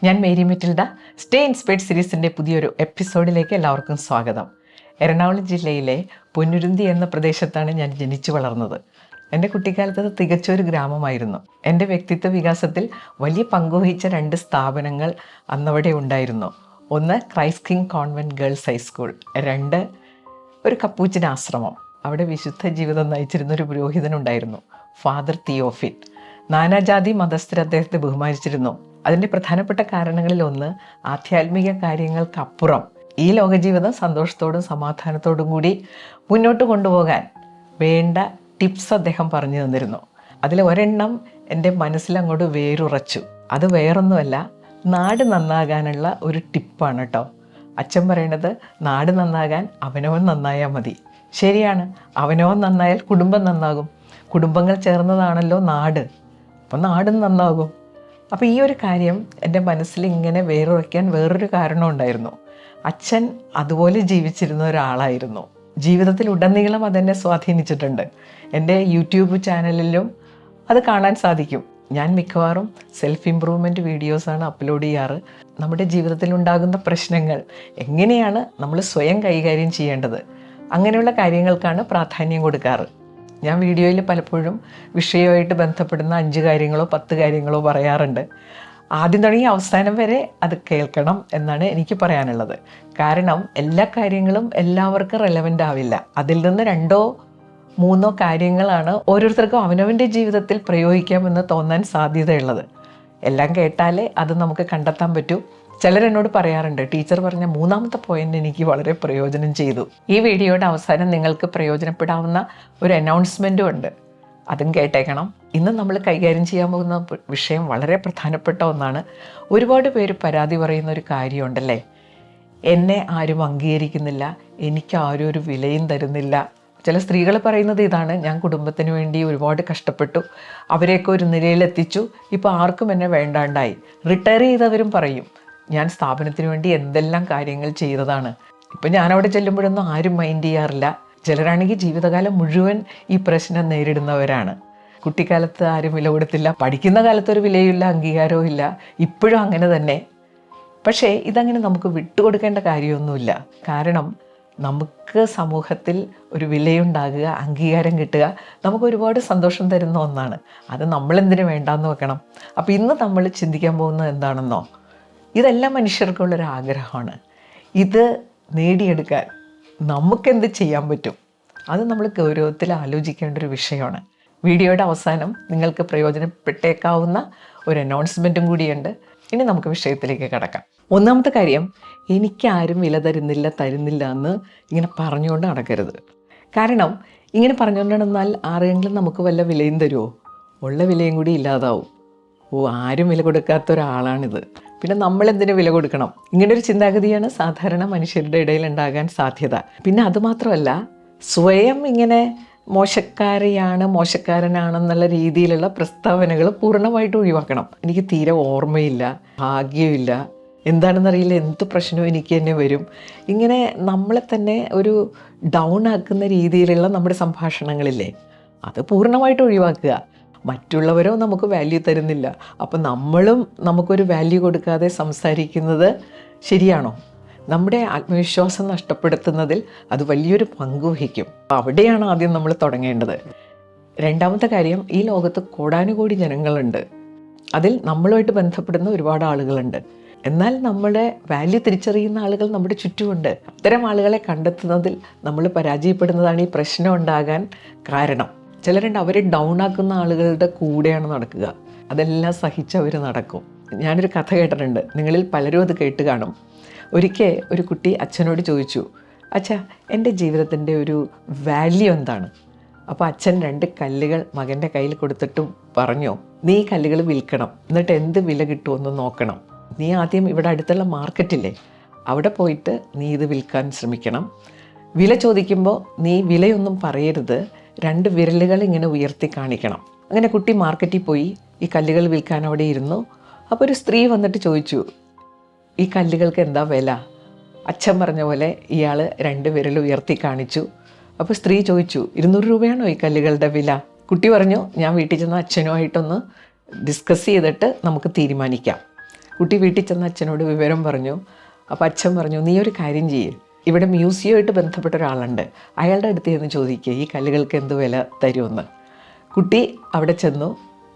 ഞാൻ Mary Metilda. Stay inspired സീരീസിൻ്റെ പുതിയൊരു എപ്പിസോഡിലേക്ക് എല്ലാവർക്കും സ്വാഗതം. എറണാകുളം ജില്ലയിലെ പൊന്നുരുന്തി എന്ന പ്രദേശത്താണ് ഞാൻ ജനിച്ചു വളർന്നത്. എൻ്റെ കുട്ടിക്കാലത്ത് അത് തികച്ചൊരു ഗ്രാമമായിരുന്നു. എൻ്റെ വ്യക്തിത്വ വികാസത്തിൽ വലിയ പങ്കുവഹിച്ച 2 സ്ഥാപനങ്ങൾ അന്നവിടെ ഉണ്ടായിരുന്നു. ഒന്ന് Christ king convent girls high school, 2 ഒരു കപ്പൂച്ചിൻ ആശ്രമം. അവിടെ വിശുദ്ധ ജീവിതം നയിച്ചിരുന്ന ഒരു പുരോഹിതനുണ്ടായിരുന്നു, ഫാദർ തിയോഫിൻ. നാനാജാതി മതസ്ഥർ അദ്ദേഹത്തെ ബഹുമാനിച്ചിരുന്നു. അതിൻ്റെ പ്രധാനപ്പെട്ട കാരണങ്ങളിൽ ഒന്ന്, ആധ്യാത്മിക കാര്യങ്ങൾക്കപ്പുറം ഈ ലോകജീവിതം സന്തോഷത്തോടും സമാധാനത്തോടും കൂടി മുന്നോട്ട് കൊണ്ടുപോകാൻ വേണ്ട ടിപ്സ് അദ്ദേഹം പറഞ്ഞു തന്നിരുന്നു. അതിൽ ഒരെണ്ണം എൻ്റെ മനസ്സിലങ്ങോട്ട് വേരുറച്ചു. അത് വേറൊന്നുമല്ല, നാട് നന്നാകാനുള്ള ഒരു ടിപ്പാണ് കേട്ടോ. അച്ഛൻ പറയണത്, നാട് നന്നാകാൻ അവനവൻ നന്നായാൽ മതി. ശരിയാണ്, അവനവൻ നന്നായാൽ കുടുംബം നന്നാകും. കുടുംബങ്ങൾ ചേർന്നതാണല്ലോ നാട്. അപ്പം നാടും നന്നാകും. അപ്പോൾ ഈ ഒരു കാര്യം എൻ്റെ മനസ്സിൽ ഇങ്ങനെ വേറുറയ്ക്കാൻ വേറൊരു കാരണം ഉണ്ടായിരുന്നു. അച്ഛൻ അതുപോലെ ജീവിച്ചിരുന്ന ഒരാളായിരുന്നു. ജീവിതത്തിൽ ഉടനീളം അതെന്നെ സ്വാധീനിച്ചിട്ടുണ്ട്. എൻ്റെ യൂട്യൂബ് ചാനലിലും അത് കാണാൻ സാധിക്കും. ഞാൻ മിക്കവാറും സെൽഫ് ഇമ്പ്രൂവ്മെൻറ്റ് വീഡിയോസാണ് അപ്ലോഡ് ചെയ്യാറ്. നമ്മുടെ ജീവിതത്തിൽ ഉണ്ടാകുന്ന പ്രശ്നങ്ങൾ എങ്ങനെയാണ് നമ്മൾ സ്വയം കൈകാര്യം ചെയ്യേണ്ടത്, അങ്ങനെയുള്ള കാര്യങ്ങൾക്കാണ് പ്രാധാന്യം കൊടുക്കാറ്. ഞാൻ വീഡിയോയിൽ പലപ്പോഴും വിഷയവുമായിട്ട് ബന്ധപ്പെടുന്ന 5 കാര്യങ്ങളോ 10 കാര്യങ്ങളോ പറയാറുണ്ട്. ആദ്യം തുടങ്ങി അവസാനം വരെ അത് കേൾക്കണം എന്നാണ് എനിക്ക് പറയാനുള്ളത്. കാരണം എല്ലാ കാര്യങ്ങളും എല്ലാവർക്കും റെലവൻ്റ് ആവില്ല. അതിൽ നിന്ന് 2ഓ 3ഓ കാര്യങ്ങളാണ് ഓരോരുത്തർക്കും അവനവൻ്റെ ജീവിതത്തിൽ പ്രയോഗിക്കാമെന്ന് തോന്നാൻ സാധ്യതയുള്ളത്. എല്ലാം കേട്ടാലേ അത് നമുക്ക് കണ്ടെത്താൻ പറ്റൂ. ചിലരെന്നോട് പറയാറുണ്ട്, ടീച്ചർ പറഞ്ഞ 3ാമത്തെ പോയിന്റ് എനിക്ക് വളരെ പ്രയോജനം ചെയ്തു. ഈ വീഡിയോയുടെ അവസാനം നിങ്ങൾക്ക് പ്രയോജനപ്പെടാവുന്ന ഒരു അനൗൺസ്മെൻറ്റും ഉണ്ട്, അതും കേട്ടേക്കണം. ഇന്ന് നമ്മൾ കൈകാര്യം ചെയ്യാൻ പോകുന്ന വിഷയം വളരെ പ്രധാനപ്പെട്ട ഒന്നാണ്. ഒരുപാട് പേര് പരാതി പറയുന്ന ഒരു കാര്യമുണ്ടല്ലേ, എന്നെ ആരും അംഗീകരിക്കുന്നില്ല, എനിക്ക് ആരും ഒരു വിലയും തരുന്നില്ല. ചില സ്ത്രീകൾ പറയുന്നത് ഇതാണ്, ഞാൻ കുടുംബത്തിന് വേണ്ടി ഒരുപാട് കഷ്ടപ്പെട്ടു, അവരെയൊക്കെ ഒരു നിലയിലെത്തിച്ചു, ഇപ്പോൾ ആർക്കും എന്നെ വേണ്ടാണ്ടായി. റിട്ടയർ ചെയ്തവരും പറയും, ഞാൻ സ്ഥാപനത്തിന് വേണ്ടി എന്തെല്ലാം കാര്യങ്ങൾ ചെയ്തതാണ്, ഇപ്പം ഞാനവിടെ ചെല്ലുമ്പോഴൊന്നും ആരും മൈൻഡ് ചെയ്യാറില്ല. ചിലരാണെങ്കിൽ ജീവിതകാലം മുഴുവൻ ഈ പ്രശ്നം നേരിടുന്നവരാണ്. കുട്ടിക്കാലത്ത് ആരും വില കൊടുത്തില്ല, പഠിക്കുന്ന കാലത്തൊരു വിലയില്ല, അംഗീകാരവും ഇല്ല, ഇപ്പോഴും അങ്ങനെ തന്നെ. പക്ഷേ ഇതങ്ങനെ നമുക്ക് വിട്ടുകൊടുക്കേണ്ട കാര്യമൊന്നുമില്ല. കാരണം നമുക്ക് സമൂഹത്തിൽ ഒരു വിലയുണ്ടാകുക, അംഗീകാരം കിട്ടുക നമുക്ക് ഒരുപാട് സന്തോഷം തരുന്ന ഒന്നാണ്. അത് നമ്മളെന്തിനു വേണ്ടാന്ന് വെക്കണം. അപ്പോൾ ഇന്ന് നമ്മൾ ചിന്തിക്കാൻ പോകുന്നത് എന്താണെന്നോ, ഇതെല്ലാം മനുഷ്യർക്കുള്ളൊരു ആഗ്രഹമാണ്. ഇത് നേടിയെടുക്കാൻ നമുക്കെന്ത് ചെയ്യാൻ പറ്റും, അത് നമ്മൾ ഗൗരവത്തിൽ ആലോചിക്കേണ്ട ഒരു വിഷയമാണ്. വീഡിയോയുടെ അവസാനം നിങ്ങൾക്ക് പ്രയോജനപ്പെട്ടേക്കാവുന്ന ഒരു അനൗൺസ്മെൻറ്റും കൂടിയുണ്ട്. ഇനി നമുക്ക് വിഷയത്തിലേക്ക് കടക്കാം. 1ാമത്തെ കാര്യം, എനിക്കാരും വില തരുന്നില്ല എന്ന് ഇങ്ങനെ പറഞ്ഞുകൊണ്ട് നടക്കരുത്. കാരണം ഇങ്ങനെ പറഞ്ഞുകൊണ്ട് നടന്നാൽ ആരെങ്കിലും നമുക്ക് വല്ല വിലയും തരുമോ? ഉള്ള വിലയും കൂടി ഇല്ലാതാവും. ആരും വില കൊടുക്കാത്ത ഒരാളാണിത്, പിന്നെ നമ്മളെന്തിനു വില കൊടുക്കണം? ഇങ്ങനൊരു ചിന്താഗതിയാണ് സാധാരണ മനുഷ്യരുടെ ഇടയിൽ ഉണ്ടാകാൻ സാധ്യത. പിന്നെ അതുമാത്രമല്ല, സ്വയം ഇങ്ങനെ മോശക്കാരനാണെന്നുള്ള രീതിയിലുള്ള പ്രസ്താവനകൾ പൂർണ്ണമായിട്ട് ഒഴിവാക്കണം. എനിക്ക് തീരെ ഓർമ്മയില്ല, ഭാഗ്യമില്ല, എന്താണെന്നറിയില്ല, എന്ത് പ്രശ്നവും എനിക്ക് തന്നെ വരും, ഇങ്ങനെ നമ്മളെ തന്നെ ഒരു ഡൗൺ ആക്കുന്ന രീതിയിലുള്ള നമ്മുടെ സംഭാഷണങ്ങളില്ലേ, അത് പൂർണ്ണമായിട്ട് ഒഴിവാക്കുക. മറ്റുള്ളവരോ നമുക്ക് വാല്യൂ തരുന്നില്ല, അപ്പം നമ്മളും നമുക്കൊരു വാല്യൂ കൊടുക്കാതെ സംസാരിക്കുന്നത് ശരിയാണോ? നമ്മുടെ ആത്മവിശ്വാസം നഷ്ടപ്പെടുത്തുന്നതിൽ അത് വലിയൊരു പങ്ക് വഹിക്കും. അവിടെയാണ് ആദ്യം നമ്മൾ തുടങ്ങേണ്ടത്. 2ാമത്തെ കാര്യം, ഈ ലോകത്ത് കോടാനുകോടി ജനങ്ങളുണ്ട്. അതിൽ നമ്മളുമായിട്ട് ബന്ധപ്പെടുന്ന ഒരുപാട് ആളുകളുണ്ട്. എന്നാൽ നമ്മുടെ വാല്യൂ തിരിച്ചറിയുന്ന ആളുകൾ നമ്മുടെ ചുറ്റുമുണ്ട്. അത്തരം ആളുകളെ കണ്ടെത്തുന്നതിൽ നമ്മൾ പരാജയപ്പെടുന്നതാണ് ഈ പ്രശ്നം ഉണ്ടാകാൻ കാരണം. ചിലരുണ്ട്, അവരെ ഡൗൺ ആക്കുന്ന ആളുകളുടെ കൂടെയാണ് നടക്കുക. അതെല്ലാം സഹിച്ചവർ നടക്കും. ഞാനൊരു കഥ കേട്ടിട്ടുണ്ട്, നിങ്ങളിൽ പലരും അത് കേട്ട് കാണും. ഒരിക്കൽ ഒരു കുട്ടി അച്ഛനോട് ചോദിച്ചു, അച്ഛാ, എൻ്റെ ജീവിതത്തിൻ്റെ ഒരു വാല്യൂ എന്താണ്? അപ്പോൾ അച്ഛൻ 2 കല്ലുകൾ മകൻ്റെ കയ്യിൽ കൊടുത്തിട്ടും പറഞ്ഞു, നീ ഈ കല്ലുകൾ വിൽക്കണം, എന്നിട്ട് എന്ത് വില കിട്ടുമെന്ന് നോക്കണം. നീ ആദ്യം ഇവിടെ അടുത്തുള്ള മാർക്കറ്റില്ലേ, അവിടെ പോയിട്ട് നീ ഇത് വിൽക്കാൻ ശ്രമിക്കണം. വില ചോദിക്കുമ്പോൾ നീ വിലയൊന്നും പറയരുത്, 2 വിരലുകൾ ഇങ്ങനെ ഉയർത്തി കാണിക്കണം. അങ്ങനെ കുട്ടി മാർക്കറ്റിൽ പോയി ഈ കല്ലുകൾ വിൽക്കാൻ അവിടെ ഇരുന്നു. അപ്പോൾ ഒരു സ്ത്രീ വന്നിട്ട് ചോദിച്ചു, ഈ കല്ലുകൾക്ക് എന്താ വില? അച്ഛൻ പറഞ്ഞ പോലെ ഇയാൾ 2 വിരൽ ഉയർത്തി കാണിച്ചു. അപ്പോൾ സ്ത്രീ ചോദിച്ചു, 200 രൂപയാണോ ഈ കല്ലുകളുടെ വില? കുട്ടി പറഞ്ഞു, ഞാൻ വീട്ടിൽ ചെന്ന് അച്ഛനുമായിട്ടൊന്ന് ഡിസ്കസ് ചെയ്തിട്ട് നമുക്ക് തീരുമാനിക്കാം. കുട്ടി വീട്ടിൽ ചെന്ന് അച്ഛനോട് വിവരം പറഞ്ഞു. അപ്പോൾ അച്ഛൻ പറഞ്ഞു, നീ ഒരു കാര്യം ചെയ്യ്, ഇവിടെ മ്യൂസിയമായിട്ട് ബന്ധപ്പെട്ട ഒരാളുണ്ട്, അയാളുടെ അടുത്ത് ചെന്ന് ചോദിക്കുക ഈ കല്ലുകൾക്ക് എന്ത് വില തരുമെന്ന്. കുട്ടി അവിടെ ചെന്നു.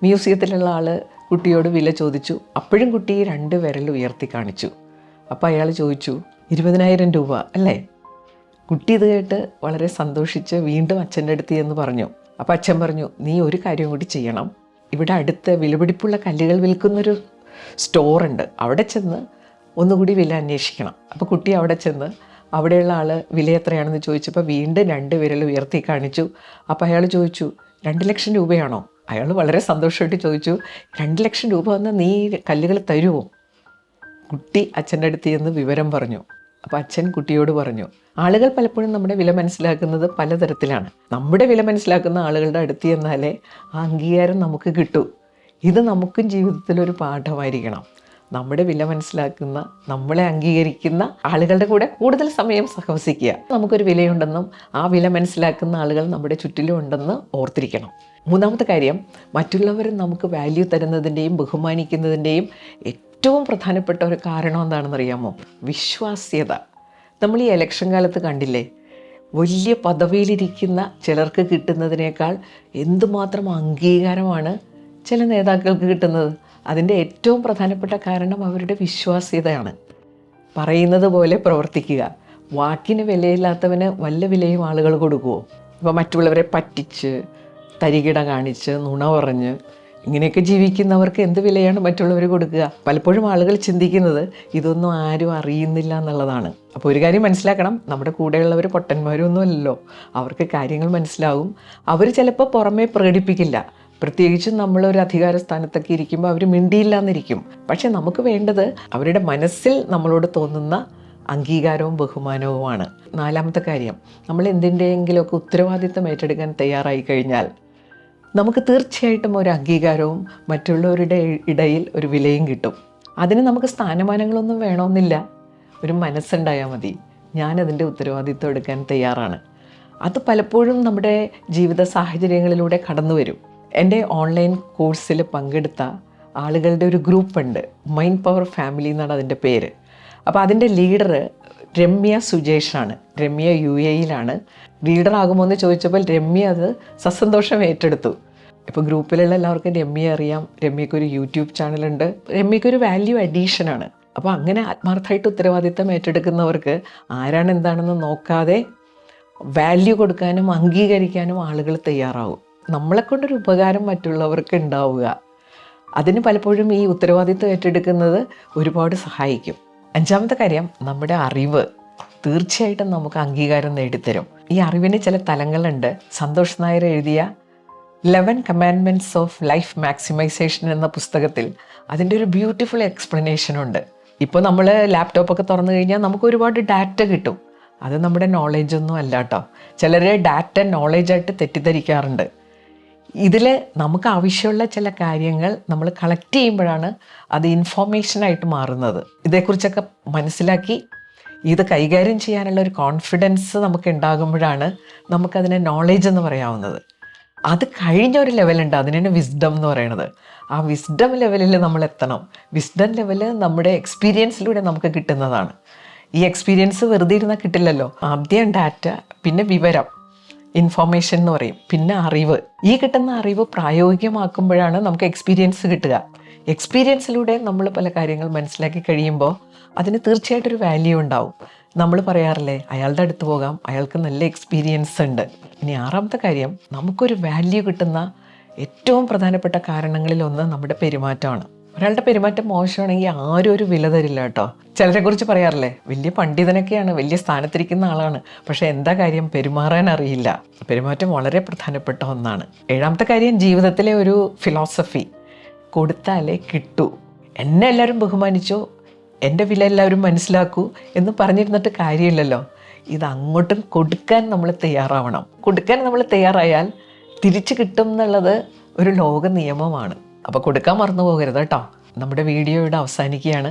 മ്യൂസിയത്തിലുള്ള ആൾ കുട്ടിയോട് വില ചോദിച്ചു. അപ്പോഴും കുട്ടി 2 വിരൽ ഉയർത്തി കാണിച്ചു. അപ്പോൾ അയാൾ ചോദിച്ചു, 20,000 രൂപ അല്ലേ? കുട്ടി ഇത് കേട്ട് വളരെ സന്തോഷിച്ച് വീണ്ടും അച്ഛൻ്റെ അടുത്ത് എന്ന് പറഞ്ഞു. അപ്പോൾ അച്ഛൻ പറഞ്ഞു, നീ ഒരു കാര്യം കൂടി ചെയ്യണം, ഇവിടെ അടുത്ത് വിലപിടിപ്പുള്ള കല്ലുകൾ വിൽക്കുന്നൊരു സ്റ്റോറുണ്ട്, അവിടെ ചെന്ന് ഒന്നുകൂടി വില അന്വേഷിക്കണം. അപ്പോൾ കുട്ടി അവിടെ ചെന്ന് അവിടെയുള്ള ആൾ വില എത്രയാണെന്ന് ചോദിച്ചപ്പോൾ വീണ്ടും 2 വിരൽ ഉയർത്തി കാണിച്ചു. അപ്പോൾ അയാൾ ചോദിച്ചു, 2 ലക്ഷം രൂപയാണോ? അയാൾ വളരെ സന്തോഷമായിട്ട് ചോദിച്ചു, 2 ലക്ഷം രൂപ വന്നാൽ നീ കല്ലുകൾ തരുമോ? കുട്ടി അച്ഛൻ്റെ അടുത്ത് ചെന്ന് വിവരം പറഞ്ഞു. അപ്പോൾ അച്ഛൻ കുട്ടിയോട് പറഞ്ഞു, ആളുകൾ പലപ്പോഴും നമ്മുടെ വില മനസ്സിലാക്കുന്നത് പലതരത്തിലാണ്. നമ്മുടെ വില മനസ്സിലാക്കുന്ന ആളുകളുടെ അടുത്ത് ചെന്നാലേ ആ അംഗീകാരം നമുക്ക് കിട്ടൂ. ഇത് നമുക്കും ജീവിതത്തിലൊരു പാഠമായിരിക്കണം. നമ്മുടെ വില മനസ്സിലാക്കുന്ന, നമ്മളെ അംഗീകരിക്കുന്ന ആളുകളുടെ കൂടെ കൂടുതൽ സമയം സഹവസിക്കുക. നമുക്കൊരു വിലയുണ്ടെന്നും ആ വില മനസ്സിലാക്കുന്ന ആളുകൾ നമ്മുടെ ചുറ്റിലും ഉണ്ടെന്ന് ഓർത്തിരിക്കണം. 3ാമത്തെ കാര്യം, മറ്റുള്ളവർ നമുക്ക് വാല്യൂ തരുന്നതിൻ്റെയും ബഹുമാനിക്കുന്നതിൻ്റെയും ഏറ്റവും പ്രധാനപ്പെട്ട ഒരു കാരണം എന്താണെന്നറിയാമോ? വിശ്വാസ്യത. നമ്മൾ ഈ ഇലക്ഷൻ കാലത്ത് കണ്ടില്ലേ, വലിയ പദവിയിലിരിക്കുന്ന ചിലർക്ക് കിട്ടുന്നതിനേക്കാൾ എന്തുമാത്രം അംഗീകാരമാണ് ചില നേതാക്കൾക്ക് കിട്ടുന്നത്. അതിൻ്റെ ഏറ്റവും പ്രധാനപ്പെട്ട കാരണം അവരുടെ വിശ്വാസ്യതയാണ്. പറയുന്നത് പോലെ പ്രവർത്തിക്കുക. വാക്കിന് വിലയില്ലാത്തവന് വല്ല വിലയും ആളുകൾ കൊടുക്കുമോ? ഇപ്പോൾ മറ്റുള്ളവരെ പറ്റിച്ച്, തരികിട കാണിച്ച്, നുണ പറഞ്ഞ് ഇങ്ങനെയൊക്കെ ജീവിക്കുന്നവർക്ക് എന്ത് വിലയാണ് മറ്റുള്ളവർ കൊടുക്കുക? പലപ്പോഴും ആളുകൾ ചിന്തിക്കുന്നത് ഇതൊന്നും ആരും അറിയുന്നില്ല എന്നുള്ളതാണ്. അപ്പോൾ ഒരു കാര്യം മനസ്സിലാക്കണം, നമ്മുടെ കൂടെയുള്ളവർ പൊട്ടന്മാരൊന്നും അല്ലല്ലോ. അവർക്ക് കാര്യങ്ങൾ മനസ്സിലാവും. അവർ ചിലപ്പോൾ പുറമേ പ്രകടിപ്പിക്കില്ല. പ്രത്യേകിച്ചും നമ്മളൊരു അധികാര സ്ഥാനത്തൊക്കെ ഇരിക്കുമ്പോൾ അവർ മിണ്ടിയില്ല എന്നിരിക്കും. പക്ഷെ നമുക്ക് വേണ്ടത് അവരുടെ മനസ്സിൽ നമ്മളോട് തോന്നുന്ന അംഗീകാരവും ബഹുമാനവുമാണ്. 4ാമത്തെ കാര്യം, നമ്മൾ എന്തിൻ്റെയെങ്കിലുമൊക്കെ ഉത്തരവാദിത്തം ഏറ്റെടുക്കാൻ തയ്യാറായി കഴിഞ്ഞാൽ നമുക്ക് തീർച്ചയായിട്ടും ഒരു അംഗീകാരവും മറ്റുള്ളവരുടെ ഇടയിൽ ഒരു വിലയും കിട്ടും. അതിന് നമുക്ക് സ്ഥാനമാനങ്ങളൊന്നും വേണമെന്നില്ല, ഒരു മനസ്സുണ്ടായാൽ മതി. ഞാനതിൻ്റെ ഉത്തരവാദിത്തം എടുക്കാൻ തയ്യാറാണ്. അത് പലപ്പോഴും നമ്മുടെ ജീവിത സാഹചര്യങ്ങളിലൂടെ കടന്നു വരും. എൻ്റെ ഓൺലൈൻ കോഴ്സിൽ പങ്കെടുത്ത ആളുകളുടെ ഒരു ഗ്രൂപ്പുണ്ട്, മൈൻഡ് പവർ ഫാമിലി എന്നാണ് അതിൻ്റെ പേര്. അപ്പോൾ അതിൻ്റെ ലീഡർ രമ്യ സുജേഷാണ്. രമ്യ UAE-യിലാണ്. ലീഡറാകുമോ എന്ന് ചോദിച്ചപ്പോൾ രമ്യ അത് സസന്തോഷം ഏറ്റെടുത്തു. ഇപ്പോൾ ഗ്രൂപ്പിലുള്ള എല്ലാവർക്കും രമ്യ അറിയാം. രമ്യക്കൊരു യൂട്യൂബ് ചാനലുണ്ട്. രമ്യക്കൊരു വാല്യൂ അഡീഷനാണ്. അപ്പോൾ അങ്ങനെ ആത്മാർത്ഥമായിട്ട് ഉത്തരവാദിത്തം ഏറ്റെടുക്കുന്നവർക്ക് ആരാണ് എന്താണെന്ന് നോക്കാതെ വാല്യൂ കൊടുക്കാനും അംഗീകരിക്കാനും ആളുകൾ തയ്യാറാവും. നമ്മളെക്കൊണ്ടൊരു ഉപകാരം മറ്റുള്ളവർക്ക് ഉണ്ടാവുക, അതിന് പലപ്പോഴും ഈ ഉത്തരവാദിത്തം ഏറ്റെടുക്കുന്നത് ഒരുപാട് സഹായിക്കും. 5ാമത്തെ കാര്യം, നമ്മുടെ അറിവ് തീർച്ചയായിട്ടും നമുക്ക് അംഗീകാരം നേടിത്തരും. ഈ അറിവിന് ചില തലങ്ങളുണ്ട്. സന്തോഷ് നായർ എഴുതിയ 11 കമാൻഡ്മെൻറ്റ്സ് ഓഫ് ലൈഫ് മാക്സിമൈസേഷൻ എന്ന പുസ്തകത്തിൽ അതിൻ്റെ ഒരു ബ്യൂട്ടിഫുൾ എക്സ്പ്ലനേഷൻ ഉണ്ട്. ഇപ്പോൾ നമ്മൾ ലാപ്ടോപ്പൊക്കെ തുറന്നു കഴിഞ്ഞാൽ നമുക്ക് ഒരുപാട് ഡാറ്റ കിട്ടും. അത് നമ്മുടെ നോളേജൊന്നും അല്ല കേട്ടോ. ചിലർ ഡാറ്റ നോളേജായിട്ട് തെറ്റിദ്ധരിക്കാറുണ്ട്. ഇതിൽ നമുക്ക് ആവശ്യമുള്ള ചില കാര്യങ്ങൾ നമ്മൾ കളക്ട് ചെയ്യുമ്പോഴാണ് അത് ഇൻഫോർമേഷനായിട്ട് മാറുന്നത്. ഇതേക്കുറിച്ചൊക്കെ മനസ്സിലാക്കി ഇത് കൈകാര്യം ചെയ്യാനുള്ള ഒരു കോൺഫിഡൻസ് നമുക്ക് ഉണ്ടാകുമ്പോഴാണ് നമുക്കതിനെ നോളേജ് എന്ന് പറയാവുന്നത്. അത് കഴിഞ്ഞൊരു ലെവലുണ്ട്, അതിനാണ് വിസ്ഡം എന്ന് പറയുന്നത്. ആ വിസ്ഡം ലെവലിൽ നമ്മൾ എത്തണം. വിസ്ഡം ലെവല് നമ്മുടെ എക്സ്പീരിയൻസിലൂടെ നമുക്ക് കിട്ടുന്നതാണ്. ഈ എക്സ്പീരിയൻസ് വെറുതെ ഇരുന്നാൽ കിട്ടില്ലല്ലോ. ആദ്യം ഡാറ്റ, പിന്നെ വിവരം, ഇൻഫോർമേഷൻ എന്ന് പറയും, പിന്നെ അറിവ്. ഈ കിട്ടുന്ന അറിവ് പ്രായോഗികമാക്കുമ്പോഴാണ് നമുക്ക് എക്സ്പീരിയൻസ് കിട്ടുക. എക്സ്പീരിയൻസിലൂടെ നമ്മൾ പല കാര്യങ്ങൾ മനസ്സിലാക്കി കഴിയുമ്പോൾ അതിന് തീർച്ചയായിട്ടൊരു വാല്യൂ ഉണ്ടാവും. നമ്മൾ പറയാറില്ലേ, അയാളുടെ അടുത്ത് പോകാം, അയാൾക്ക് നല്ല എക്സ്പീരിയൻസ് ഉണ്ട്. ഇനി 6ാമത്തെ കാര്യം, നമുക്കൊരു വാല്യൂ കിട്ടുന്ന ഏറ്റവും പ്രധാനപ്പെട്ട കാരണങ്ങളിലൊന്ന് നമ്മുടെ പെരുമാറ്റമാണ്. ഒരാളുടെ പെരുമാറ്റം മോശമാണെങ്കിൽ ആരും ഒരു വില തരില്ല കേട്ടോ. ചിലരെക്കുറിച്ച് പറയാറില്ലേ, വലിയ പണ്ഡിതനൊക്കെയാണ്, വലിയ സ്ഥാനത്തിരിക്കുന്ന ആളാണ്, പക്ഷേ എന്താ കാര്യം, പെരുമാറാൻ അറിയില്ല. പെരുമാറ്റം വളരെ പ്രധാനപ്പെട്ട ഒന്നാണ്. 7ാമത്തെ കാര്യം, ജീവിതത്തിലെ ഒരു ഫിലോസഫി, കൊടുത്താലേ കിട്ടൂ. എന്നെ എല്ലാവരും ബഹുമാനിച്ചോ, എൻ്റെ വില എല്ലാവരും മനസ്സിലാക്കൂ എന്ന് പറഞ്ഞിരുന്നിട്ട് കാര്യമില്ലല്ലോ. ഇത് അങ്ങോട്ടും കൊടുക്കാൻ നമ്മൾ തയ്യാറാവണം. കൊടുക്കാൻ നമ്മൾ തയ്യാറായാൽ തിരിച്ചു കിട്ടും എന്നുള്ളത് ഒരു ലോക നിയമമാണ്. അപ്പോൾ കൊടുക്കാൻ മറന്നു പോകരുത് കേട്ടോ. നമ്മുടെ വീഡിയോ ഇവിടെ അവസാനിക്കുകയാണ്.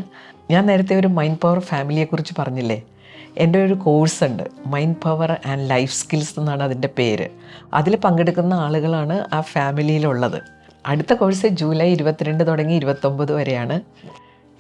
ഞാൻ നേരത്തെ ഒരു മൈൻഡ് പവർ ഫാമിലിയെക്കുറിച്ച് പറഞ്ഞില്ലേ, എൻ്റെ ഒരു കോഴ്സ് ഉണ്ട്, mind power and life skills എന്നാണ് അതിൻ്റെ പേര്. അതിൽ പങ്കെടുക്കുന്ന ആളുകളാണ് ആ ഫാമിലിയിലുള്ളത്. അടുത്ത കോഴ്സ് ജൂലൈ 22 തുടങ്ങി 29 വരെയാണ്.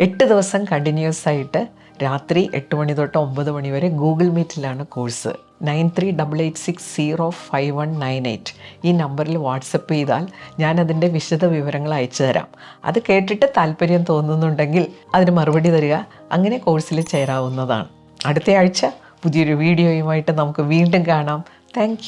8 ദിവസം കണ്ടിന്യൂസ് ആയിട്ട് രാത്രി 8 മണി തൊട്ട് 9 മണി വരെ ഗൂഗിൾ മീറ്റിലാണ് കോഴ്സ്. 9388605198 ഈ നമ്പറിൽ വാട്സപ്പ് ചെയ്താൽ ഞാനതിൻ്റെ വിശദ വിവരങ്ങൾ അയച്ചു തരാം. അത് കേട്ടിട്ട് താല്പര്യം തോന്നുന്നുണ്ടെങ്കിൽ അതിന് മറുപടി തരിക. അങ്ങനെ കോഴ്സിൽ ചേരാവുന്നതാണ്. അടുത്ത ആഴ്ച പുതിയൊരു വീഡിയോയുമായിട്ട് നമുക്ക് വീണ്ടും കാണാം. താങ്ക്